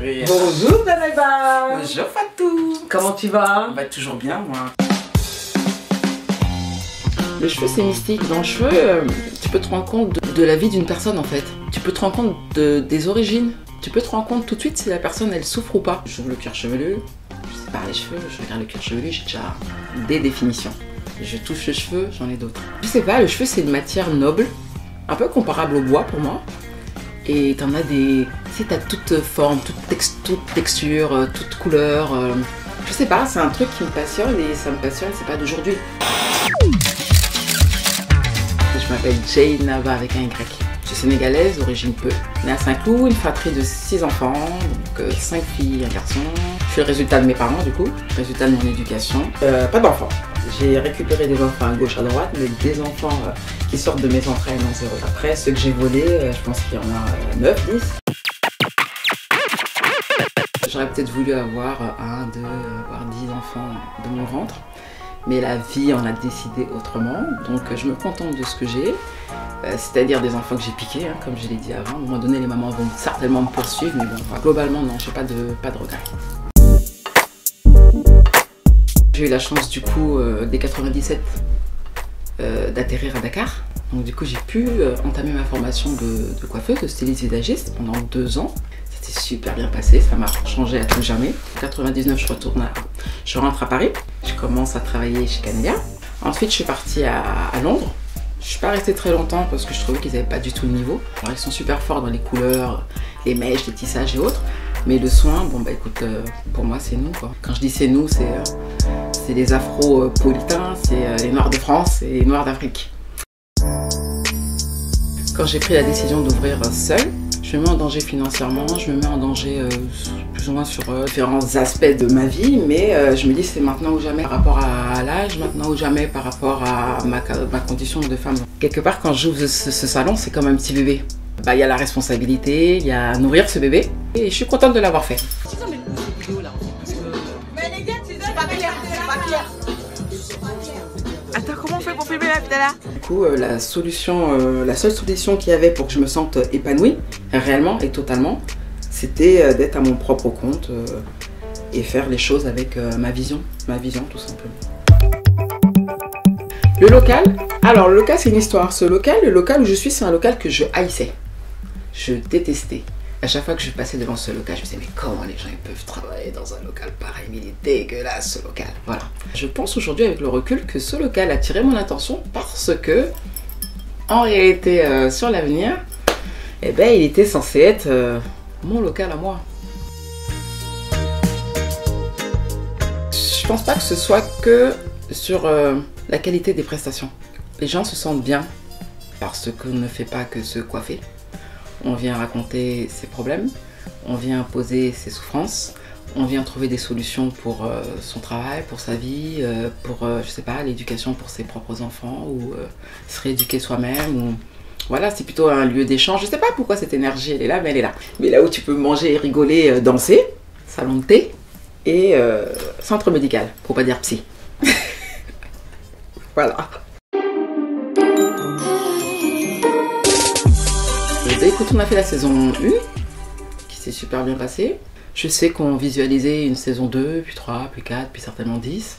chérie. Bonjour Danaiba. Bonjour Fatou. Comment tu vas? Bah toujours bien moi. Le cheveu c'est mystique. Dans le cheveu, tu peux te rendre compte de la vie d'une personne en fait. Tu peux te rendre compte des origines. Tu peux te rendre compte tout de suite si la personne elle souffre ou pas. J'ouvre le cuir chevelu, je sépare les cheveux, je regarde le cuir chevelu, j'ai déjà des définitions. Je touche le cheveu, j'en ai d'autres. Je sais pas, le cheveu c'est une matière noble, un peu comparable au bois pour moi. Et t'en as des... Tu sais, t'as toute forme, toute texture, toute couleur. Je sais pas, c'est un truc qui me passionne et ça me passionne, c'est pas d'aujourd'hui. Je m'appelle Jay Nava avec un Y. Je suis sénégalaise, d'origine Peu. Née à Saint-Cloud, une fratrie de 6 enfants, donc 5 filles et un garçon. Je suis le résultat de mes parents du coup, résultat de mon éducation. Pas d'enfants. J'ai récupéré des enfants à gauche, à droite, mais des enfants qui sortent de mes entrailles, non, zéro. Après, ceux que j'ai volés, je pense qu'il y en a 9, 10. J'aurais peut-être voulu avoir 1, 2, voire 10 enfants de mon ventre. Mais la vie en a décidé autrement, donc je me contente de ce que j'ai, c'est-à-dire des enfants que j'ai piqués, hein, comme je l'ai dit avant. À un moment donné, les mamans vont certainement me poursuivre, mais bon, globalement, non, j'ai pas de regrets. J'ai eu la chance, du coup, dès 97, d'atterrir à Dakar. Donc du coup, j'ai pu entamer ma formation de coiffeuse, de styliste visagiste pendant 2 ans. C'était super bien passé, ça m'a changé à tout jamais. En 99, je rentre à Paris. Je commence à travailler chez Canelia. Ensuite, je suis partie à Londres. Je suis pas restée très longtemps parce que je trouvais qu'ils n'avaient pas du tout le niveau. Alors, ils sont super forts dans les couleurs, les mèches, les tissages et autres. Mais le soin, bon bah écoute, pour moi c'est nous quoi. Quand je dis c'est nous, c'est les afro-politains, c'est les noirs de France et les noirs d'Afrique. Quand j'ai pris la décision d'ouvrir seule, je me mets en danger financièrement, je me mets en danger plus ou moins sur différents aspects de ma vie, mais je me dis c'est maintenant ou jamais par rapport à l'âge, maintenant ou jamais par rapport à ma condition de femme. Quelque part quand j'ouvre ce salon, c'est comme un petit bébé. Bah, y a la responsabilité, il y a nourrir ce bébé, et je suis contente de l'avoir fait. Attends, comment on fait pour filmer là, Abdallah? Du coup, la seule solution qu'il y avait pour que je me sente épanouie, réellement et totalement, c'était d'être à mon propre compte et faire les choses avec ma vision tout simplement. Le local, alors le local c'est une histoire. Le local où je suis, c'est un local que je haïssais. Je détestais. À chaque fois que je passais devant ce local, je me disais mais comment les gens ils peuvent travailler dans un local pareil, mais il est dégueulasse ce local. Voilà. Je pense aujourd'hui avec le recul que ce local a attiré mon attention parce que en réalité sur l'avenir, eh ben, il était censé être mon local à moi. Je pense pas que ce soit que sur la qualité des prestations. Les gens se sentent bien parce qu'on ne fait pas que se coiffer. On vient raconter ses problèmes, on vient poser ses souffrances, on vient trouver des solutions pour son travail, pour sa vie, pour, je sais pas, l'éducation pour ses propres enfants, ou se rééduquer soi-même, ou... Voilà, c'est plutôt un lieu d'échange. Je sais pas pourquoi cette énergie, elle est là, mais elle est là. Mais là où tu peux manger, rigoler, danser, salon de thé, et centre médical, pour pas dire psy. Voilà. Écoute, on a fait la saison 1, qui s'est super bien passée. Je sais qu'on visualisait une saison 2, puis 3, puis 4, puis certainement 10.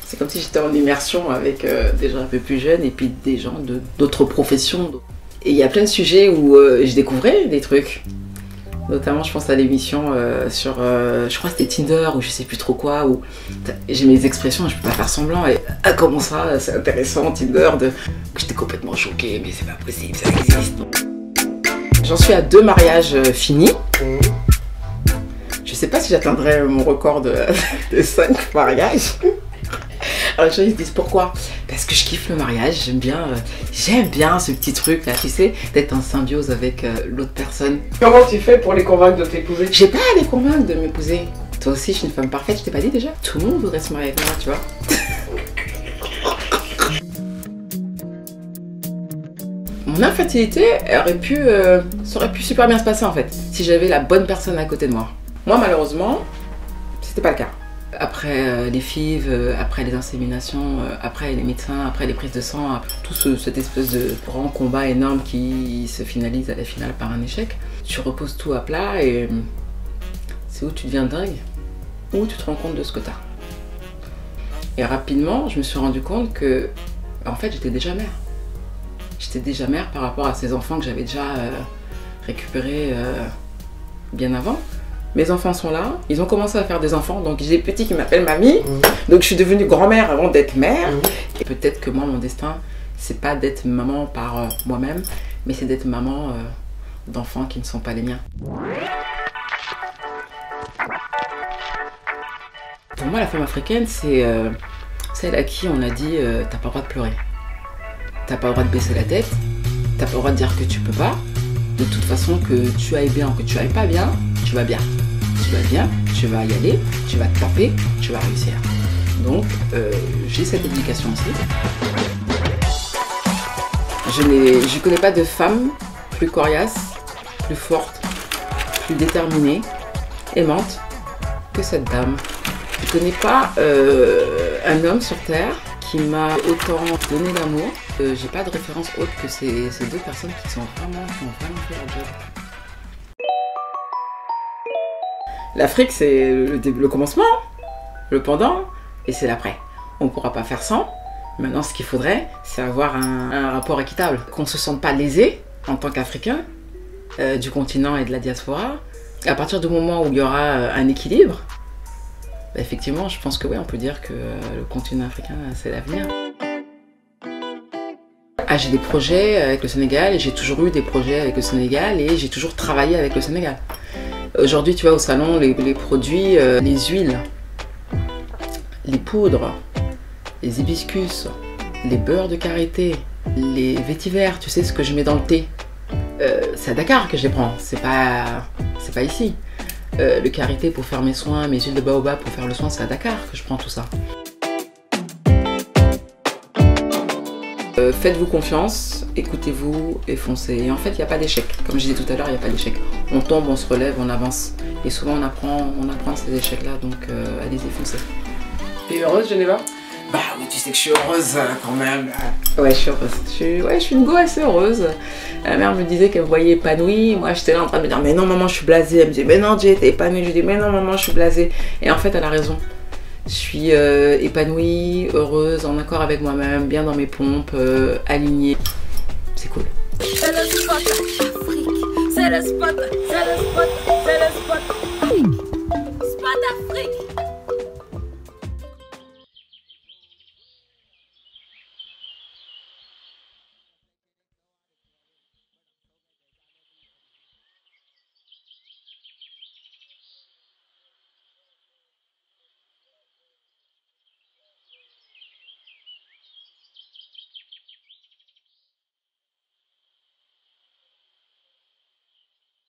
C'est comme si j'étais en immersion avec des gens un peu plus jeunes et puis des gens d'autres professions. Et il y a plein de sujets où je découvrais des trucs. Notamment, je pense à l'émission sur, je crois que c'était Tinder ou je sais plus trop quoi, où j'ai mes expressions, je peux pas faire semblant. Et comment ça, c'est intéressant, Tinder, j'étais complètement choquée, mais c'est pas possible, ça existe. J'en suis à 2 mariages finis. Je sais pas si j'atteindrai mon record de 5 mariages. Alors les gens ils se disent pourquoi? Parce que je kiffe le mariage, j'aime bien ce petit truc là, tu sais, d'être en symbiose avec l'autre personne. Comment tu fais pour les convaincre de t'épouser? J'ai pas à les convaincre de m'épouser. Toi aussi je suis une femme parfaite, je t'ai pas dit déjà? Tout le monde voudrait se marier avec moi, tu vois. Mon infertilité ça aurait pu super bien se passer en fait, si j'avais la bonne personne à côté de moi. Moi malheureusement, c'était pas le cas. Après les FIV, après les inséminations, après les médecins, après les prises de sang, tout cette espèce de grand combat énorme qui se finalise à la finale par un échec, tu reposes tout à plat et C'est où tu deviens dingue, ou tu te rends compte de ce que tu as. Et rapidement, je me suis rendu compte que, en fait, j'étais déjà mère. J'étais déjà mère par rapport à ces enfants que j'avais déjà récupérés bien avant. Mes enfants sont là, ils ont commencé à faire des enfants, donc j'ai des petits qui m'appellent mamie. Donc je suis devenue grand-mère avant d'être mère. Et peut-être que moi, mon destin, c'est pas d'être maman par moi-même, mais c'est d'être maman d'enfants qui ne sont pas les miens. Pour moi, la femme africaine, c'est celle à qui on a dit t'as pas le droit de pleurer, t'as pas le droit de baisser la tête, t'as pas le droit de dire que tu peux pas. De toute façon, que tu ailles bien ou que tu ailles pas bien, tu vas bien. Tu vas bien, tu vas y aller, tu vas te taper, tu vas réussir. Donc, j'ai cette éducation aussi. Je ne connais pas de femme plus coriace, plus forte, plus déterminée, aimante que cette dame. Je ne connais pas un homme sur Terre qui m'a autant donné l'amour. J'ai pas de référence autre que ces deux personnes qui ont vraiment fait leur job. L'Afrique, c'est le commencement, le pendant, et c'est l'après. On ne pourra pas faire sans. Maintenant, ce qu'il faudrait, c'est avoir un rapport équitable. Qu'on ne se sente pas lésé en tant qu'Africain du continent et de la diaspora. À partir du moment où il y aura un équilibre, bah, effectivement, je pense que oui, on peut dire que le continent africain, c'est l'avenir. Ah, j'ai des projets avec le Sénégal, et j'ai toujours eu des projets avec le Sénégal, et j'ai toujours travaillé avec le Sénégal. Aujourd'hui, tu vois, au salon, les produits, les huiles, les poudres, les hibiscus, les beurres de karité, les vétyver, tu sais ce que je mets dans le thé. C'est à Dakar que je les prends, c'est pas ici. Le karité pour faire mes soins, mes huiles de baobab pour faire le soin, c'est à Dakar que je prends tout ça. Faites-vous confiance, écoutez-vous et foncez. Et en fait, il n'y a pas d'échec. Comme je disais tout à l'heure, il n'y a pas d'échec. On tombe, on se relève, on avance. Et souvent, on apprend de ces échecs-là. Donc, allez-y, foncez. T'es heureuse, Geneva? Bah oui, tu sais que je suis heureuse quand même. Ouais, je suis heureuse. Je suis une go assez heureuse. Ma mère me disait qu'elle me voyait épanouie. Moi, j'étais là en train de me dire, mais non, maman, je suis blasée. Elle me disait, mais non, Jay, t'es épanouie. Je lui dis, mais non, maman, je suis blasée. Et en fait, elle a raison. Je suis épanouie, heureuse, en accord avec moi-même, bien dans mes pompes, alignée. C'est cool. C'est le spot, Afrique. C'est le spot, c'est le spot, c'est le spot.